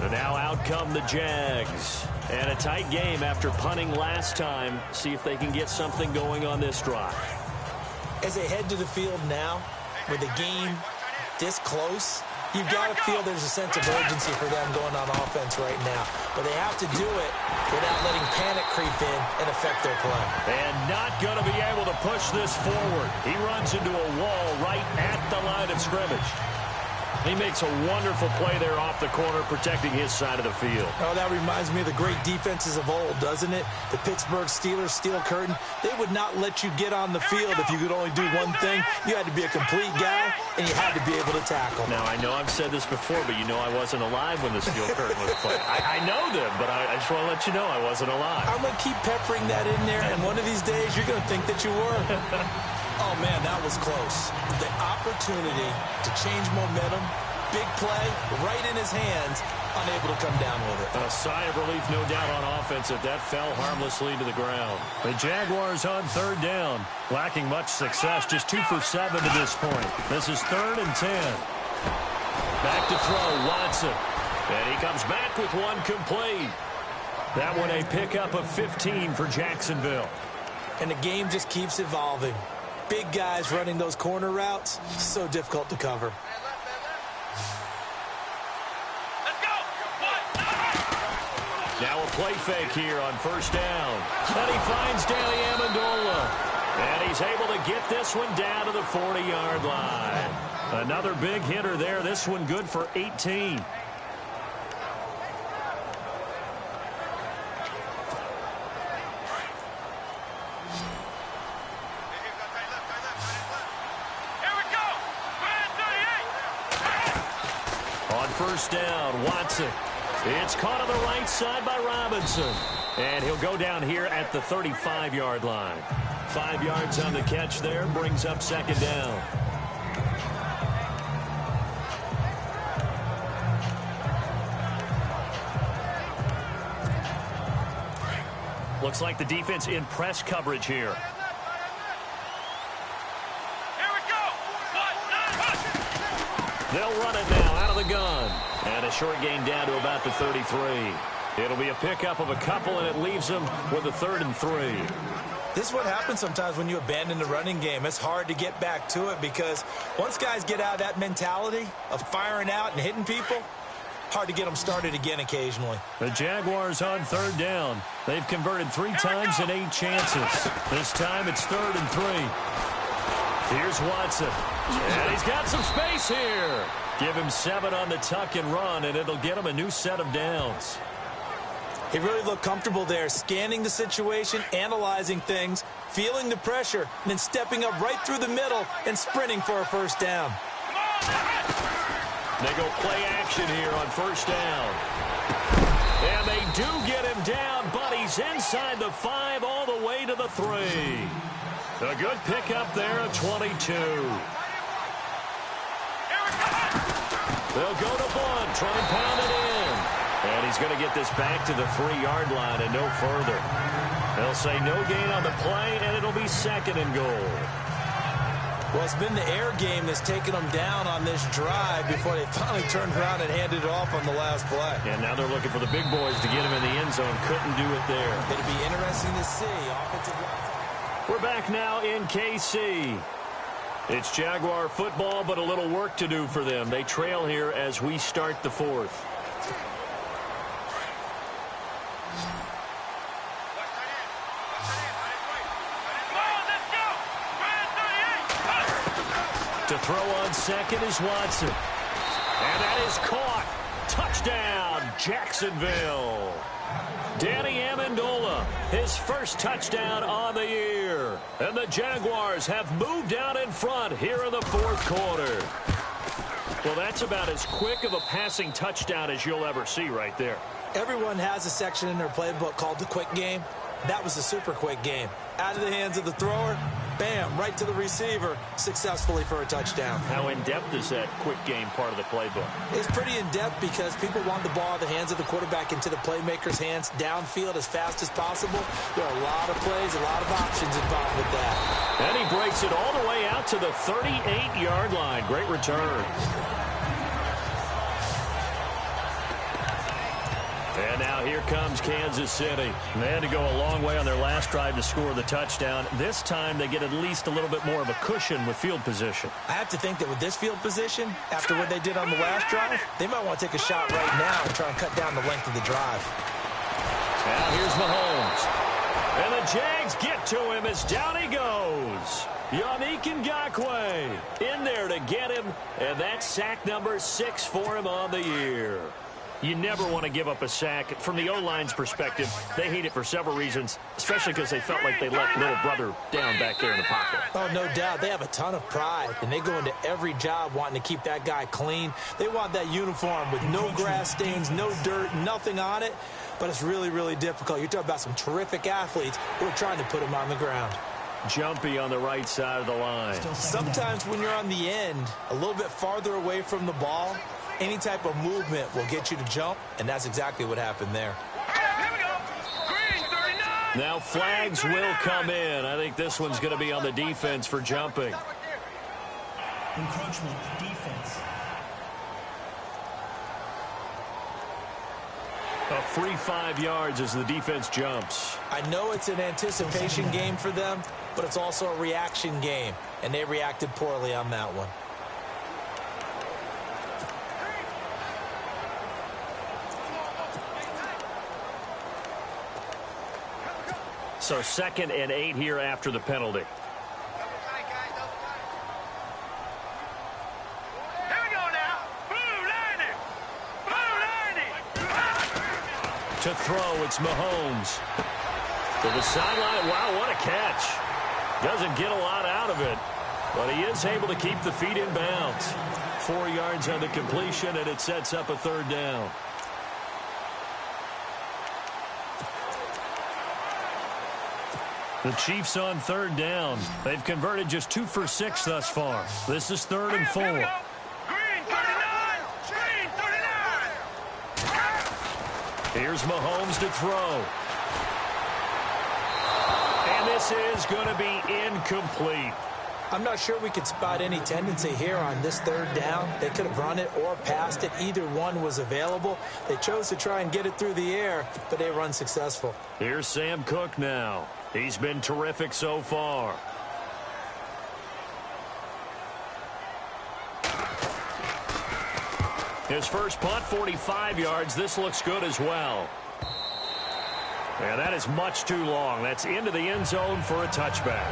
And now out come the Jags. And a tight game after punting last time. See if they can get something going on this drive. As they head to the field now, with the game this close, you've got to feel there's a sense of urgency for them going on offense right now. But they have to do it without letting panic creep in and affect their play. And not going to be able to push this forward. He runs into a wall right at the line of scrimmage. He makes a wonderful play there off the corner, protecting his side of the field. Oh, that reminds me of the great defenses of old, doesn't it? The Pittsburgh Steelers steel curtain. They would not let you get on the field if you could only do one thing. You had to be a complete guy, and you had to be able to tackle. Now, I know I've said this before, but you know I wasn't alive when the steel curtain was played. I know them, but I just want to let you know I wasn't alive. I'm going to keep peppering that in there, and one of these days you're going to think that you were. Oh, man, that was close. The opportunity to change momentum, big play, right in his hands, unable to come down with it. A sigh of relief, no doubt, on offense if that fell harmlessly to the ground. The Jaguars on 3rd down, lacking much success, just 2 for 7 to this point. This is 3rd and 10. Back to throw, Watson. And he comes back with one complete. That one a pickup of 15 for Jacksonville. And the game just keeps evolving. Big guys running those corner routes, so difficult to cover. Let's go. Now a play fake here on first down. And he finds Danny Amendola. And he's able to get this one down to the 40-yard line. Another big hitter there. This one good for 18. First down, Watson. It's caught on the right side by Robinson. And he'll go down here at the 35-yard line. 5 yards on the catch there, brings up second down. Looks like the defense in press coverage here. They'll run it now out of the gun. And a short gain down to about the 33. It'll be a pickup of a couple, and it leaves them with a 3rd and 3. This is what happens sometimes when you abandon the running game. It's hard to get back to it because once guys get out of that mentality of firing out and hitting people, hard to get them started again occasionally. The Jaguars on 3rd down. They've converted 3 times in 8 chances. This time it's 3rd and 3. Here's Watson. And he's got some space here. Give him 7 on the tuck and run, and it'll get him a new set of downs. He really looked comfortable there, scanning the situation, analyzing things, feeling the pressure, and then stepping up right through the middle and sprinting for a first down. They go play action here on first down. And they do get him down, but he's inside the 5 all the way to the 3. A good pickup there of 22. They'll go to bunt, try and pound it in. And he's going to get this back to the 3-yard line and no further. They'll say no gain on the play, and it'll be 2nd and goal. Well, it's been the air game that's taken them down on this drive before they finally turned around and handed it off on the last play. And now they're looking for the big boys to get him in the end zone. Couldn't do it there. It'll be interesting to see. Offensive line. We're back now in KC. It's Jaguar football, but a little work to do for them. They trail here as we start the 4th. To throw on 2nd is Watson. And that is caught. Touchdown, Jacksonville. Danny Amendola, his first touchdown on the year. And the Jaguars have moved out in front here in the 4th quarter. Well, that's about as quick of a passing touchdown as you'll ever see right there. Everyone has a section in their playbook called the quick game. That was a super quick game. Out of the hands of the thrower, bam, right to the receiver, successfully for a touchdown. How in-depth is that quick game part of the playbook? It's pretty in-depth because people want the ball out of the hands of the quarterback into the playmaker's hands downfield as fast as possible. There are a lot of plays, a lot of options involved with that. And he breaks it all the way out to the 38-yard line. Great return. And now here comes Kansas City. They had to go a long way on their last drive to score the touchdown. This time they get at least a little bit more of a cushion with field position. I have to think that with this field position, after what they did on the last drive, they might want to take a shot right now and try and cut down the length of the drive. Now here's Mahomes. And the Jags get to him as down he goes. Yannick Ngakoue in there to get him. And that's sack number 6 for him on the year. You never want to give up a sack. From the O-line's perspective, they hate it for several reasons, especially because they felt like they let little brother down back there in the pocket. Oh, no doubt. They have a ton of pride, and they go into every job wanting to keep that guy clean. They want that uniform with no grass stains, no dirt, nothing on it, but it's really, really difficult. You're talking about some terrific athletes who are trying to put him on the ground. Jumpy on the right side of the line. Sometimes when you're on the end, a little bit farther away from the ball, any type of movement will get you to jump, and that's exactly what happened there. Here we go. Green 39. Now flags will come in. I think this one's going to be on the defense for jumping. Encroachment defense. A free 5 yards as the defense jumps. I know it's an anticipation game for them, but it's also a reaction game, and they reacted poorly on that one. So 2nd and 8 here after the penalty. To throw, it's Mahomes. To the sideline. Wow, what a catch. Doesn't get a lot out of it, but he is able to keep the feet in bounds. 4 yards on the completion, and it sets up a 3rd down. The Chiefs on 3rd down. They've converted just 2 for 6 thus far. This is 3rd and 4. Here's Mahomes to throw. And this is going to be incomplete. I'm not sure we could spot any tendency here on this 3rd down. They could have run it or passed it. Either one was available. They chose to try and get it through the air, but they were unsuccessful. Here's Sam Cook now. He's been terrific so far. His first punt, 45 yards. This looks good as well. And that is much too long. That's into the end zone for a touchback.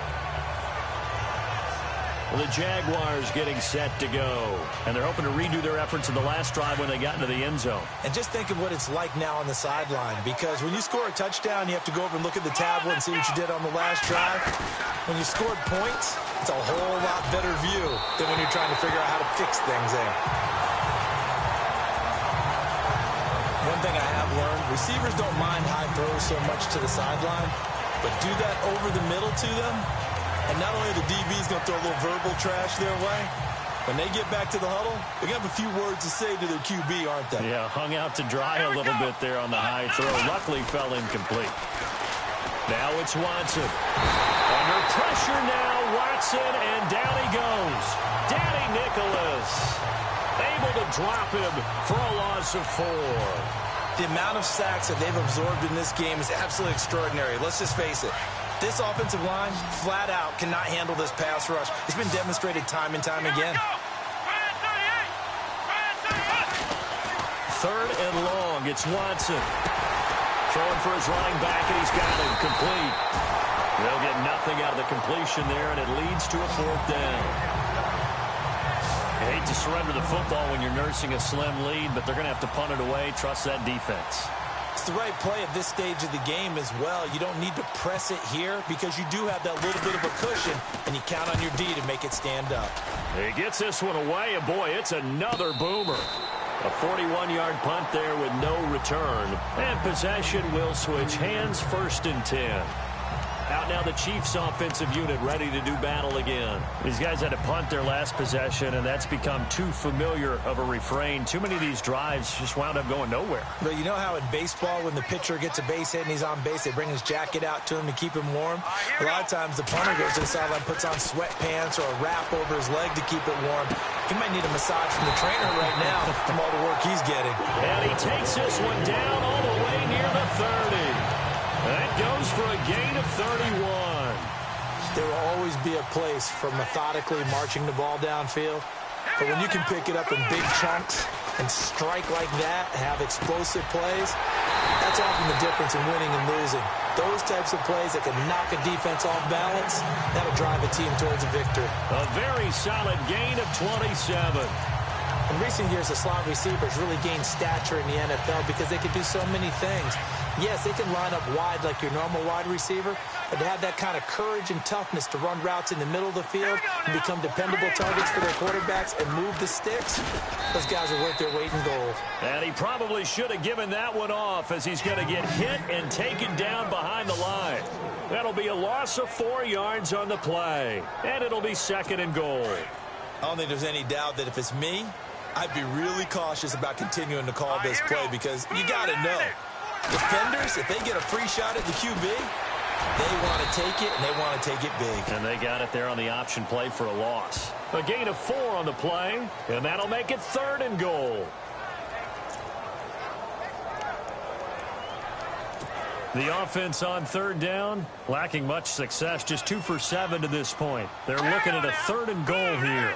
The Jaguars getting set to go. And they're hoping to redo their efforts in the last drive when they got into the end zone. And just think of what it's like now on the sideline. Because when you score a touchdown, you have to go over and look at the tablet and see what you did on the last drive. When you scored points, it's a whole lot better view than when you're trying to figure out how to fix things there. One thing I have learned, receivers don't mind high throws so much to the sideline, but do that over the middle to them, and not only are the DBs going to throw a little verbal trash their way, when they get back to the huddle, they're going to have a few words to say to their QB, aren't they? Yeah, hung out to dry a little bit there on the high throw. Luckily fell incomplete. Now it's Watson. Under pressure now, Watson, and down he goes. Danny Nicholas able to drop him for a loss of 4. The amount of sacks that they've absorbed in this game is absolutely extraordinary. Let's just face it. This offensive line, flat out, cannot handle this pass rush. It's been demonstrated time and time again. 3rd and long. It's Watson. Throwing for his running back, and he's got him complete. They'll get nothing out of the completion there, and it leads to a 4th down. You hate to surrender the football when you're nursing a slim lead, but they're going to have to punt it away. Trust that defense. It's the right play at this stage of the game as well. You don't need to press it here because you do have that little bit of a cushion, and you count on your D to make it stand up. He gets this one away, and boy, it's another boomer. A 41-yard punt there with no return. And possession will switch hands, 1st and 10. Out now the Chiefs offensive unit ready to do battle again. These guys had to punt their last possession, and that's become too familiar of a refrain. Too many of these drives just wound up going nowhere. But you know how in baseball when the pitcher gets a base hit and he's on base, they bring his jacket out to him to keep him warm? A lot of times the punter goes to the sideline, puts on sweatpants or a wrap over his leg to keep it warm. He might need a massage from the trainer right now from all the work he's getting. And he takes this one down all the way near the 30. That goes for a gain of 31. There will always be a place for methodically marching the ball downfield. But when you can pick it up in big chunks and strike like that, have explosive plays, that's often the difference in winning and losing. Those types of plays that can knock a defense off balance, that'll drive a team towards a victory. A very solid gain of 27. In recent years, the slot receivers really gained stature in the NFL because they could do so many things. Yes, they can line up wide like your normal wide receiver, but to have that kind of courage and toughness to run routes in the middle of the field and become dependable targets for their quarterbacks and move the sticks, those guys are worth their weight in gold. And he probably should have given that one off as he's going to get hit and taken down behind the line. That'll be a loss of 4 yards on the play, and it'll be 2nd and goal. I don't think there's any doubt that if it's me, I'd be really cautious about continuing to call this play because you got to know. Defenders, if they get a free shot at the QB, they want to take it, and they want to take it big. And they got it there on the option play for a loss. A gain of 4 on the play, and that'll make it 3rd and goal. The offense on third down, lacking much success, just 2 for 7 to this point. They're looking at a 3rd and goal here.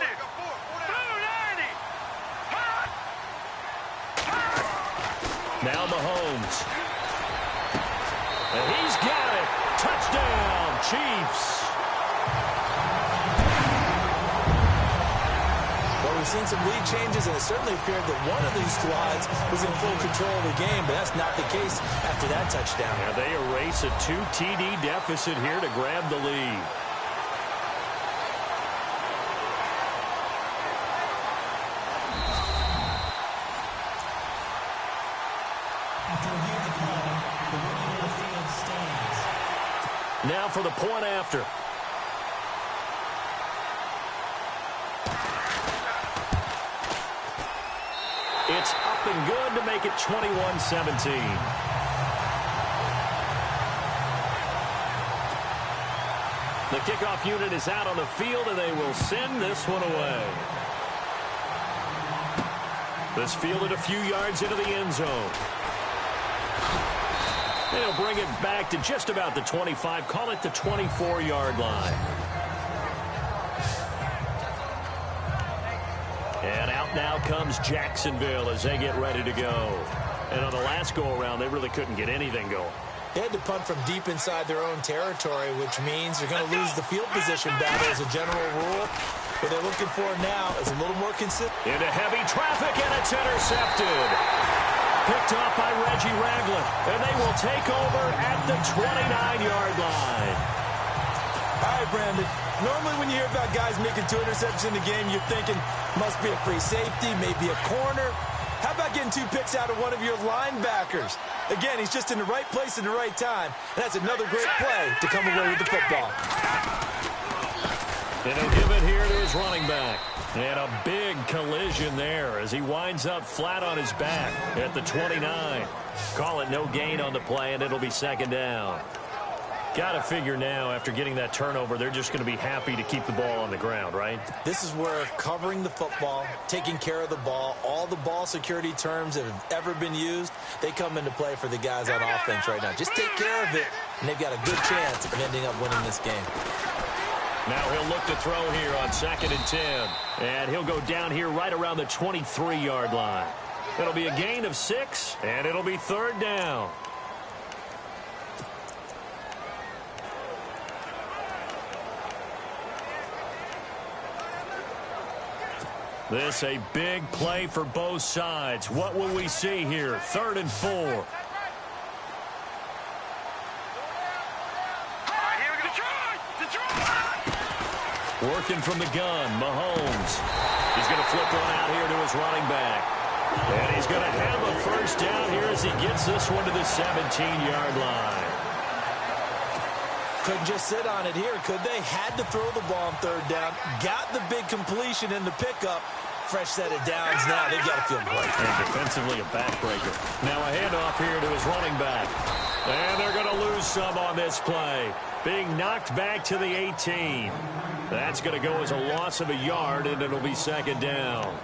Now Mahomes. And he's got it. Touchdown, Chiefs. Well, we've seen some lead changes, and it certainly appeared that one of these squads was in full control of the game, but that's not the case after that touchdown. Yeah, they erase a 2 TD deficit here to grab the lead. After reviewing the call, the ruling on the field stands. Now for the point after. It's up and good to make it 21-17. The kickoff unit is out on the field, and they will send this one away. This fielded a few yards into the end zone. They'll bring it back to just about the 25, call it the 24-yard line. And out now comes Jacksonville as they get ready to go. And on the last go-around, they really couldn't get anything going. They had to punt from deep inside their own territory, which means they're going to lose the field position battle as a general rule. What they're looking for now is a little more consistent. Into heavy traffic, and it's intercepted. Picked off by Reggie Ragland, and they will take over at the 29-yard line. All right, Brandon. Normally when you hear about guys making 2 interceptions in the game, you're thinking must be a free safety, maybe a corner. How about getting 2 picks out of one of your linebackers? Again, he's just in the right place at the right time, and that's another great play to come away with the football. And he'll give it here to his running back. And a big collision there as he winds up flat on his back at the 29. Call it no gain on the play, and it'll be 2nd down. Got to figure now, after getting that turnover, they're just going to be happy to keep the ball on the ground, right? This is where covering the football, taking care of the ball, all the ball security terms that have ever been used, they come into play for the guys on offense right now. Just take care of it, and they've got a good chance of ending up winning this game. Now he'll look to throw here on 2nd and 10. And he'll go down here right around the 23-yard line. It'll be a gain of 6, and it'll be 3rd down. This a big play for both sides. What will we see here? 3rd and 4. Working from the gun, Mahomes. He's going to flip one out here to his running back. And he's going to have a 1st down here as he gets this one to the 17-yard line. Couldn't just sit on it here, could they? Had to throw the ball on 3rd down. Got the big completion in the pickup. Fresh set of downs now. They've got to feel great. And defensively a backbreaker. Now a handoff here to his running back. And they're going to lose some on this play. Being knocked back to the 18. That's going to go as a loss of a yard, and it'll be 2nd down.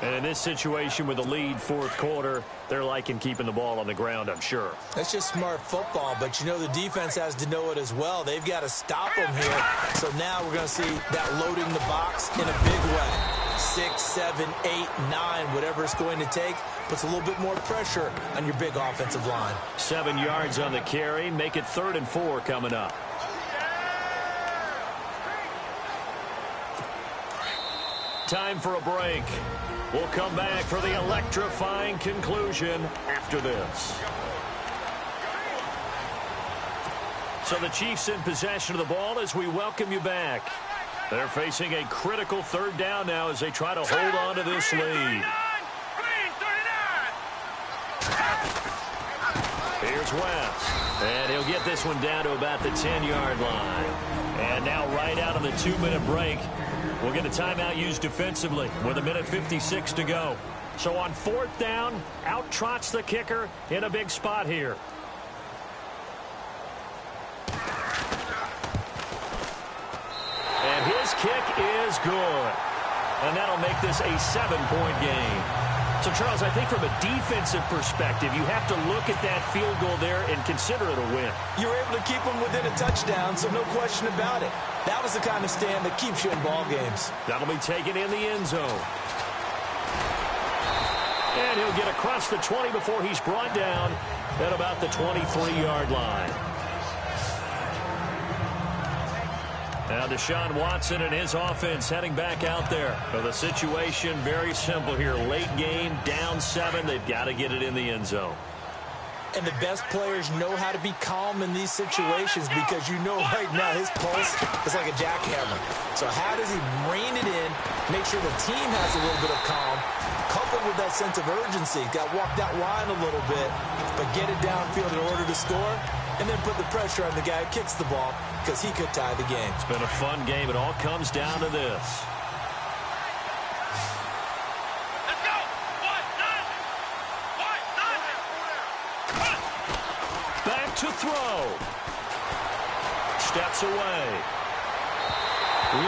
And in this situation with the lead 4th quarter, they're liking keeping the ball on the ground, I'm sure. That's just smart football, but you know the defense has to know it as well. They've got to stop them here. So now we're going to see that loading the box in a big way. 6, 7, 8, 9, whatever it's going to take, puts a little bit more pressure on your big offensive line. 7 yards on the carry, make it 3rd and 4 coming up. Time for a break. We'll come back for the electrifying conclusion after this. So the Chiefs in possession of the ball as we welcome you back. They're facing a critical 3rd down now as they try to hold on to this lead. Here's West. And he'll get this one down to about the 10-yard line. And now right out of the 2-minute break, we'll get a timeout used defensively with 1:56 to go. So on 4th down, out trots the kicker in a big spot here. And his kick is good. And that'll make this a 7-point game. So, Charles, I think from a defensive perspective, you have to look at that field goal there and consider it a win. You were able to keep them within a touchdown, so no question about it. That was the kind of stand that keeps you in ball games. That'll be taken in the end zone. And he'll get across the 20 before he's brought down at about the 23-yard line. Now Deshaun Watson and his offense heading back out there. So the situation very simple here. Late game, down 7. They've got to get it in the end zone. And the best players know how to be calm in these situations because you know right now his pulse is like a jackhammer. So how does he rein it in, make sure the team has a little bit of calm, coupled with that sense of urgency. Got walked out line a little bit, but get it downfield in order to score, and then put the pressure on the guy who kicks the ball because he could tie the game. It's been a fun game. It all comes down to this. Let's go. Back to throw. Steps away.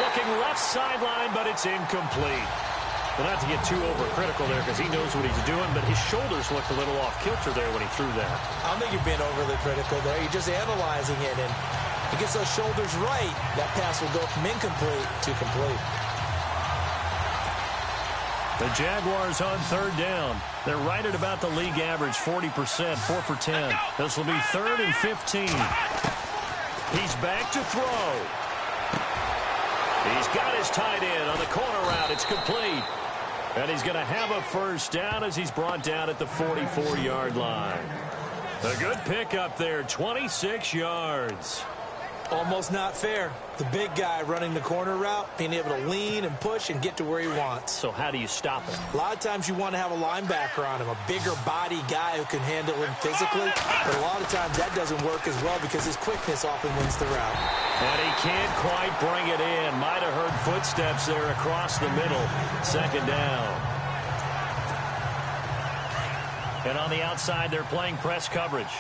Looking left sideline, but it's incomplete. Well, not to get too overcritical there because he knows what he's doing, but his shoulders looked a little off kilter there when he threw that. I don't think you're being overly critical there. You're just analyzing it, and he gets those shoulders right. That pass will go from incomplete to complete. The Jaguars on third down. They're right at about the league average, 40%, 4 for 10. This will be 3rd and 15. He's back to throw. He's got his tight end on the corner route. It's complete. And he's going to have a first down as he's brought down at the 44-yard line. A good pickup there, 26 yards. Almost not fair. The big guy running the corner route, being able to lean and push and get to where he wants. So how do you stop it? A lot of times you want to have a linebacker on him, a bigger body guy who can handle him physically. But a lot of times that doesn't work as well because his quickness often wins the route. And he can't quite bring it in. Might have heard footsteps there across the middle. 2nd down. And on the outside, they're playing press coverage.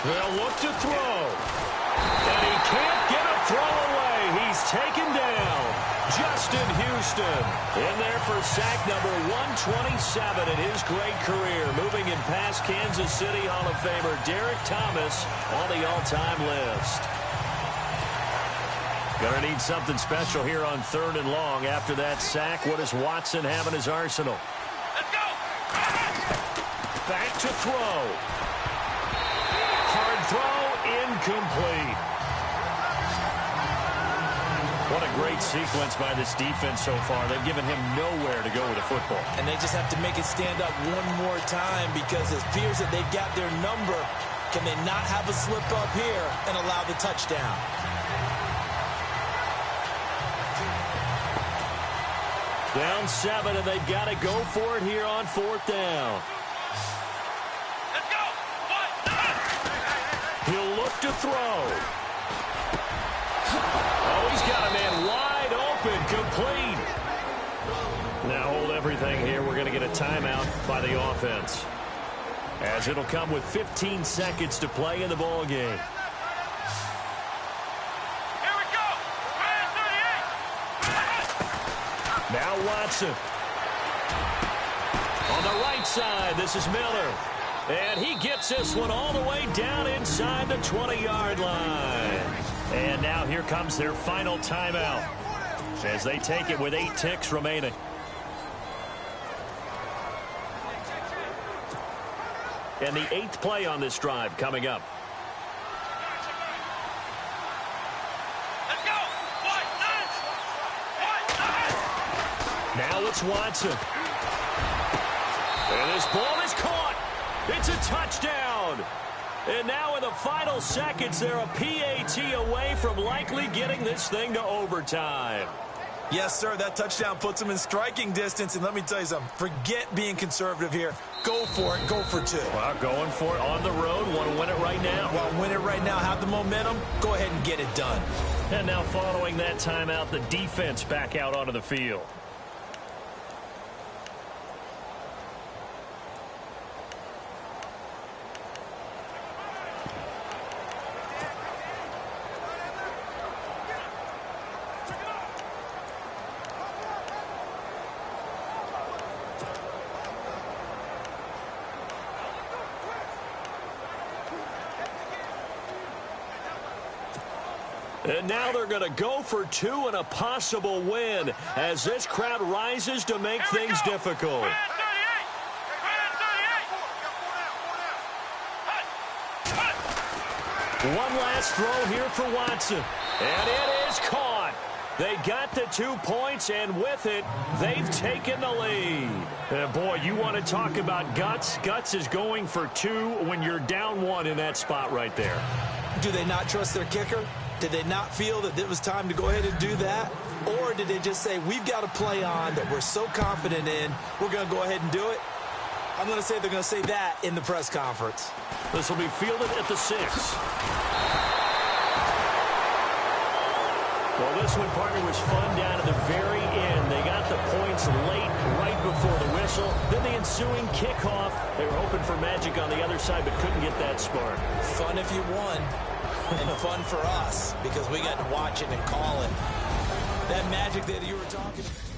They'll look to throw. And he can't get a throw away. He's taken down. Justin Houston in there for sack number 127 in his great career. Moving in past Kansas City Hall of Famer Derek Thomas on the all-time list. Gonna need something special here on 3rd and long. After that sack, what does Watson have in his arsenal? Let's go. Back to throw. Hard throw, incomplete. What a great sequence by this defense so far. They've given him nowhere to go with the football. And they just have to make it stand up one more time because it appears that they've got their number. Can they not have a slip up here and allow the touchdown? Down 7, and they've got to go for it here on 4th down. Let's go. He'll look to throw. Oh, he's got a man wide open, complete. Now hold everything here. We're going to get a timeout by the offense, as it'll come with 15 seconds to play in the ball game. Here we go. Man 38. Now Watson. On the right side, this is Miller. And he gets this one all the way down inside the 20-yard line. And now here comes their final timeout as they take it with 8 ticks remaining. And the 8th play on this drive coming up. Let's go. Now it's Watson. And this ball is caught. It's a touchdown. And now in the final seconds, they're a PAT away from likely getting this thing to overtime. Yes, sir. That touchdown puts them in striking distance. And let me tell you something. Forget being conservative here. Go for it. Go for 2. Well, going for it on the road. Want to win it right now? Want to win it right now. Have the momentum. Go ahead and get it done. And now following that timeout, the defense back out onto the field. And now they're going to go for 2 and a possible win as this crowd rises to make things difficult. One last throw here for Watson. And it is caught. They got the 2 points, and with it, they've taken the lead. And boy, you want to talk about guts. Guts is going for 2 when you're down 1 in that spot right there. Do they not trust their kicker? Did they not feel that it was time to go ahead and do that? Or did they just say, we've got a play on that we're so confident in, we're going to go ahead and do it? I'm going to say they're going to say that in the press conference. This will be fielded at the 6. Well, this one, partner, was fun down to the very end. They got the points late, right before the whistle. Then the ensuing kickoff. They were hoping for magic on the other side, but couldn't get that spark. Fun if you won, and fun for us, because we got to watch it and call it. That magic that you were talking about.